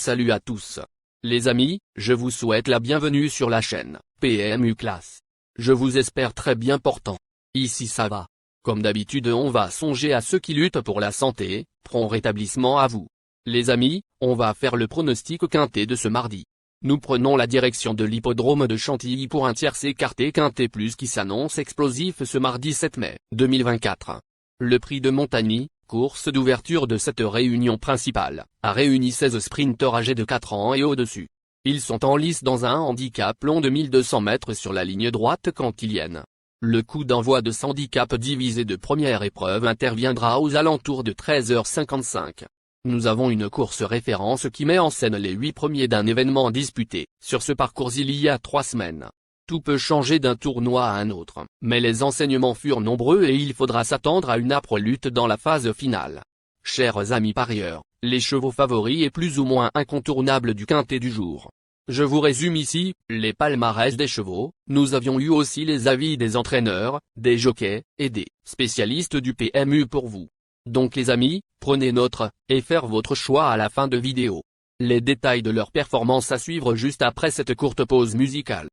Salut à tous. Les amis, je vous souhaite la bienvenue sur la chaîne PMU Classe. Je vous espère très bien portant. Ici ça va. Comme d'habitude on va songer à ceux qui luttent pour la santé, prompt rétablissement à vous. Les amis, on va faire le pronostic quintet de ce mardi. Nous prenons la direction de l'hippodrome de Chantilly pour un tiercé écarté quintet plus qui s'annonce explosif ce mardi 7 mai 2024. Le prix de Montagny, course d'ouverture de cette réunion principale, a réuni 16 sprinteurs âgés de 4 ans et au-dessus. Ils sont en lice dans un handicap long de 1200 mètres sur la ligne droite cantilienne. Le coup d'envoi de ce handicap divisé de première épreuve interviendra aux alentours de 13h55. Nous avons une course référence qui met en scène les 8 premiers d'un événement disputé sur ce parcours il y a 3 semaines. Tout peut changer d'un tournoi à un autre, mais les enseignements furent nombreux et il faudra s'attendre à une âpre lutte dans la phase finale. Chers amis parieurs, les chevaux favoris et plus ou moins incontournables du quintet du jour. Je vous résume ici, les palmarès des chevaux. Nous avions eu aussi les avis des entraîneurs, des jockeys, et des spécialistes du PMU pour vous. Donc les amis, prenez note, et faire votre choix à la fin de vidéo. Les détails de leur performance à suivre juste après cette courte pause musicale.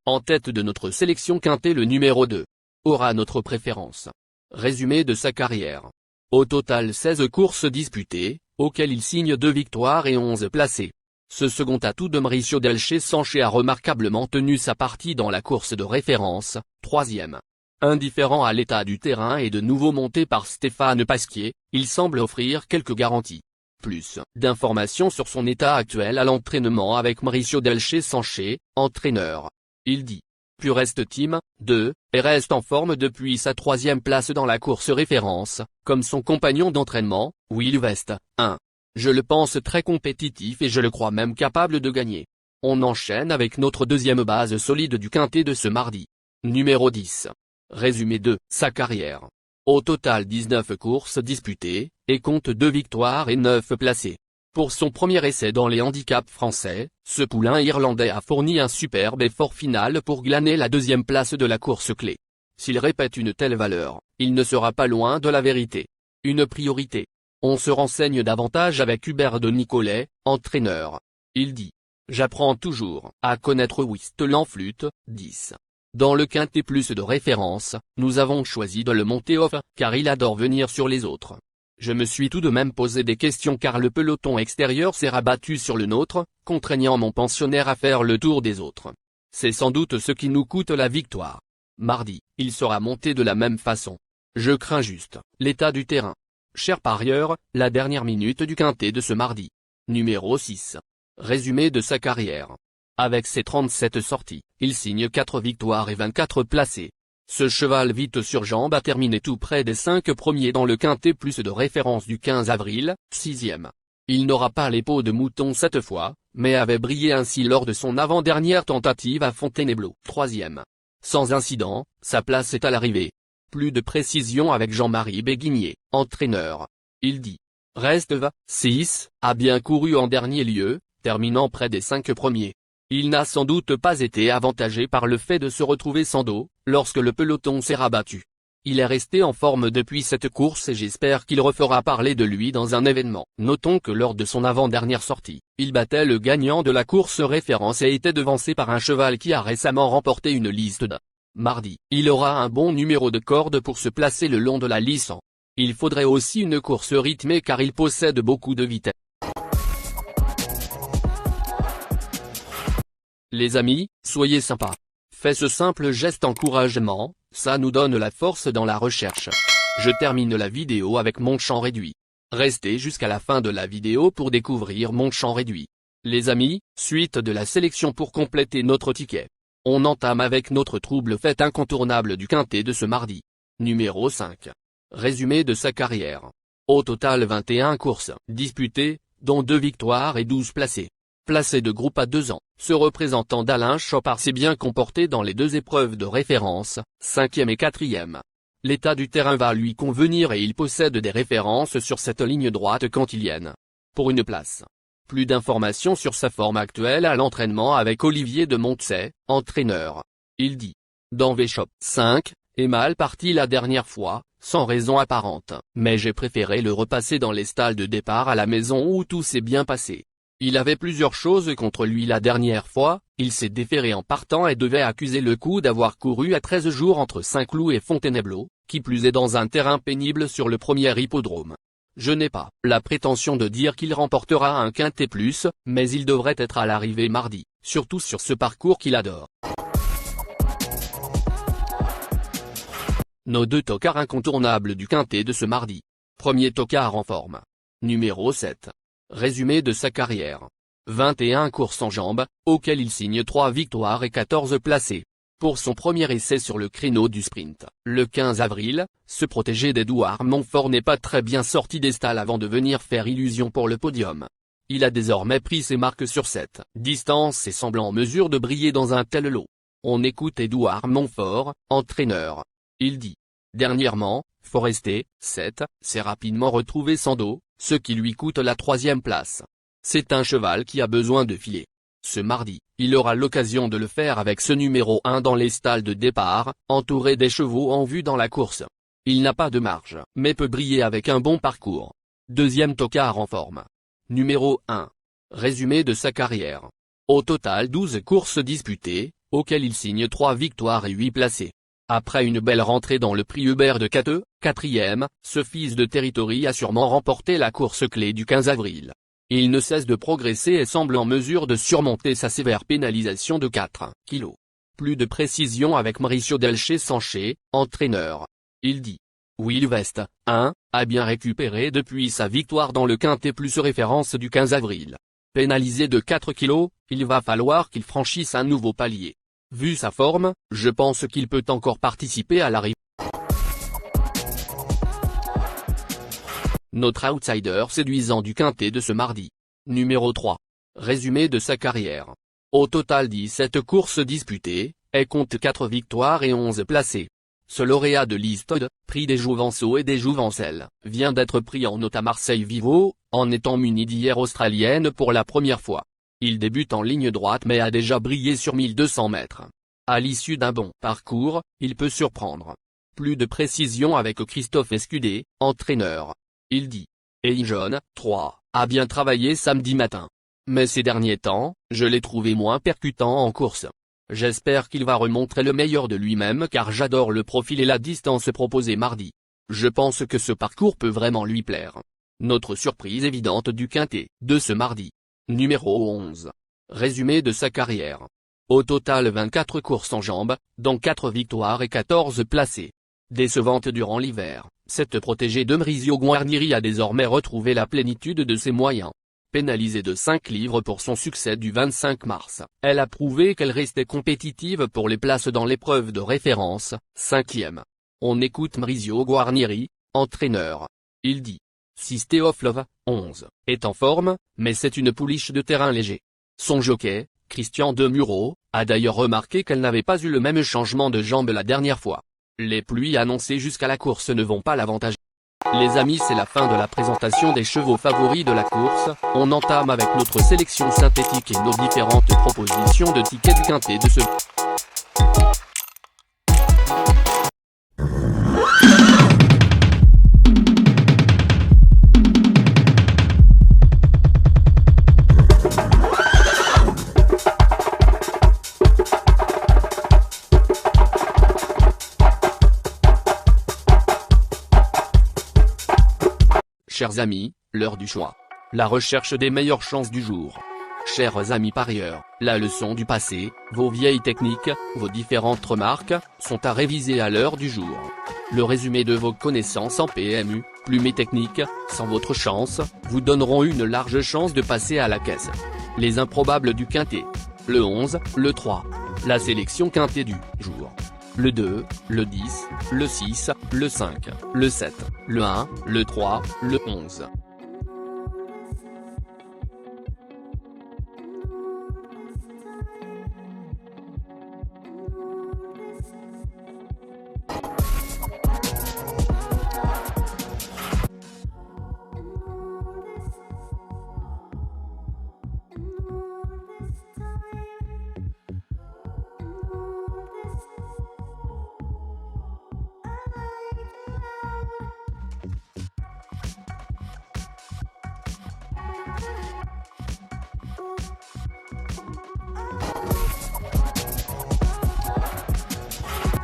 En tête de notre sélection quintet le numéro 2. Aura notre préférence. Résumé de sa carrière. Au total 16 courses disputées, auxquelles il signe 2 victoires et 11 placés. Ce second atout de Mauricio Delche Sanché a remarquablement tenu sa partie dans la course de référence, 3e. Indifférent à l'état du terrain et de nouveau monté par Stéphane Pasquier, il semble offrir quelques garanties. Plus d'informations sur son état actuel à l'entraînement avec Mauricio Delche Sanché, entraîneur. Il dit. Puis reste Team 2, et reste en forme depuis sa 3e place dans la course référence, comme son compagnon d'entraînement, Will West, 1. Je le pense très compétitif et je le crois même capable de gagner. On enchaîne avec notre deuxième base solide du quintet de ce mardi. Numéro 10. Résumé de sa carrière. Au total 19 courses disputées, et compte 2 victoires et 9 placés. Pour son premier essai dans les handicaps français, ce poulain irlandais a fourni un superbe effort final pour glaner la 2e place de la course clé. S'il répète une telle valeur, il ne sera pas loin de la vérité. Une priorité. On se renseigne davantage avec Hubert de Nicolet, entraîneur. Il dit. J'apprends toujours à connaître Whistler en flûte, 10. Dans le quintet plus de référence, nous avons choisi de le monter off, car il adore venir sur les autres. Je me suis tout de même posé des questions car le peloton extérieur s'est rabattu sur le nôtre, contraignant mon pensionnaire à faire le tour des autres. C'est sans doute ce qui nous coûte la victoire. Mardi, il sera monté de la même façon. Je crains juste l'état du terrain. Chers parieurs, la dernière minute du quintet de ce mardi. Numéro 6. Résumé de sa carrière. Avec ses 37 sorties, il signe 4 victoires et 24 placés. Ce cheval vite sur jambe a terminé tout près des 5 premiers dans le quintet plus de référence du 15 avril, 6e. Il n'aura pas les peaux de mouton cette fois, mais avait brillé ainsi lors de son avant-dernière tentative à Fontainebleau, 3e. Sans incident, sa place est à l'arrivée. Plus de précision avec Jean-Marie Béguigné, entraîneur. Il dit. Reste 6, a bien couru en dernier lieu, terminant près des 5 premiers. Il n'a sans doute pas été avantagé par le fait de se retrouver sans dos, lorsque le peloton s'est rabattu. Il est resté en forme depuis cette course et j'espère qu'il refera parler de lui dans un événement. Notons que lors de son avant-dernière sortie, il battait le gagnant de la course référence et était devancé par un cheval qui a récemment remporté une liste de. Mardi, il aura un bon numéro de corde pour se placer le long de la lice. Il faudrait aussi une course rythmée car il possède beaucoup de vitesse. Les amis, soyez sympas. Faites ce simple geste encouragement, ça nous donne la force dans la recherche. Je termine la vidéo avec mon champ réduit. Restez jusqu'à la fin de la vidéo pour découvrir mon champ réduit. Les amis, suite de la sélection pour compléter notre ticket. On entame avec notre trouble fait incontournable du quintet de ce mardi. Numéro 5. Résumé de sa carrière. Au total 21 courses disputées, dont 2 victoires et 12 placés. Placé de groupe à 2 ans, ce représentant d'Alain Chopard s'est bien comporté dans les 2 épreuves de référence, 5e et 4e. L'état du terrain va lui convenir et il possède des références sur cette ligne droite cantilienne. Pour une place. Plus d'informations sur sa forme actuelle à l'entraînement avec Olivier de Montsey, entraîneur. Il dit. Dans V-Shop 5, est mal parti la dernière fois, sans raison apparente, mais j'ai préféré le repasser dans les stalles de départ à la maison où tout s'est bien passé. Il avait plusieurs choses contre lui la dernière fois, il s'est déféré en partant et devait accuser le coup d'avoir couru à 13 jours entre Saint-Cloud et Fontainebleau, qui plus est dans un terrain pénible sur le premier hippodrome. Je n'ai pas la prétention de dire qu'il remportera un quintet plus, mais il devrait être à l'arrivée mardi, surtout sur ce parcours qu'il adore. Nos deux tocards incontournables du quintet de ce mardi. Premier tocard en forme. Numéro 7. Résumé de sa carrière. 21 courses en jambes, auxquelles il signe 3 victoires et 14 placés. Pour son premier essai sur le créneau du sprint, le 15 avril, ce protégé d'Édouard Montfort n'est pas très bien sorti des stalles avant de venir faire illusion pour le podium. Il a désormais pris ses marques sur cette distance et semble en mesure de briller dans un tel lot. On écoute Édouard Montfort, entraîneur. Il dit: dernièrement, Forester, 7, s'est rapidement retrouvé sans dos, ce qui lui coûte la 3e place. C'est un cheval qui a besoin de filer. Ce mardi, il aura l'occasion de le faire avec ce numéro 1 dans les stalles de départ, entouré des chevaux en vue dans la course. Il n'a pas de marge, mais peut briller avec un bon parcours. Deuxième tocard en forme. Numéro 1. Résumé de sa carrière. Au total 12 courses disputées, auxquelles il signe 3 victoires et 8 placés. Après une belle rentrée dans le prix Hubert de Cateux, 4e, ce fils de Territory a sûrement remporté la course clé du 15 avril. Il ne cesse de progresser et semble en mesure de surmonter sa sévère pénalisation de 4 kg. Plus de précision avec Mauricio Delché-Sanché, entraîneur. Il dit: Will West, 1, a bien récupéré depuis sa victoire dans le quintet plus référence du 15 avril. Pénalisé de 4 kg, il va falloir qu'il franchisse un nouveau palier. Vu sa forme, je pense qu'il peut encore participer à l'arrivée. Notre outsider séduisant du quintet de ce mardi. Numéro 3. Résumé de sa carrière. Au total 17 courses disputées, elle compte 4 victoires et 11 placés. Ce lauréat de l'Eastwood, prix des Jouvenceaux et des Jouvencelles, vient d'être pris en note à Marseille-Vivo, en étant muni d'hier australienne pour la première fois. Il débute en ligne droite mais a déjà brillé sur 1200 mètres. À l'issue d'un bon parcours, il peut surprendre. Plus de précision avec Christophe Escudé, entraîneur. Il dit: Hey John, 3, a bien travaillé samedi matin. Mais ces derniers temps, je l'ai trouvé moins percutant en course. J'espère qu'il va remontrer le meilleur de lui-même car j'adore le profil et la distance proposée mardi. Je pense que ce parcours peut vraiment lui plaire. Notre surprise évidente du quintet de ce mardi. Numéro 11. Résumé de sa carrière. Au total 24 courses en jambes, dont 4 victoires et 14 placés. Décevante durant l'hiver, cette protégée de Maurizio Guarnieri a désormais retrouvé la plénitude de ses moyens. Pénalisée de 5 livres pour son succès du 25 mars, elle a prouvé qu'elle restait compétitive pour les places dans l'épreuve de référence, 5e. On écoute Maurizio Guarnieri, entraîneur. Il dit: Sister of Love, 11, est en forme, mais c'est une pouliche de terrain léger. Son jockey, Christian Demuro, a d'ailleurs remarqué qu'elle n'avait pas eu le même changement de jambe la dernière fois. Les pluies annoncées jusqu'à la course ne vont pas l'avantager. Les amis, c'est la fin de la présentation des chevaux favoris de la course. On entame avec notre sélection synthétique et nos différentes propositions de tickets du quintet de ce... Chers amis, l'heure du choix. La recherche des meilleures chances du jour. Chers amis parieurs, la leçon du passé, vos vieilles techniques, vos différentes remarques, sont à réviser à l'heure du jour. Le résumé de vos connaissances en PMU, plumes et techniques, sans votre chance, vous donneront une large chance de passer à la caisse. Les improbables du quintet. Le 11, le 3. La sélection quintet du jour. Le 2, le 10, le 6, le 5, le 7, le 1, le 3, le 11.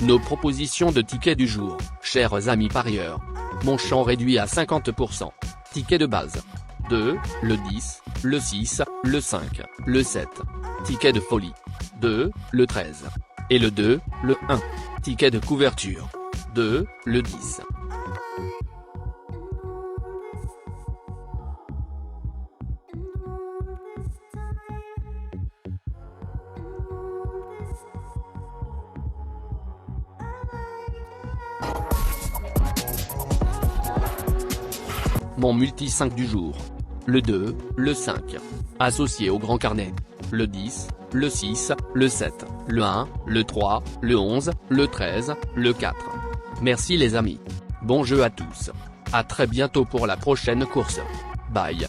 Nos propositions de tickets du jour, chers amis parieurs. Mon champ réduit à 50%. Ticket de base. 2, le 10, le 6, le 5, le 7. Ticket de folie. 2, le 13. Et le 2, le 1. Ticket de couverture. 2, le 10. Mon multi 5 du jour. Le 2, le 5. Associé au grand carnet. Le 10, le 6, le 7, le 1, le 3, le 11, le 13, le 4. Merci les amis. Bon jeu à tous. À très bientôt pour la prochaine course. Bye.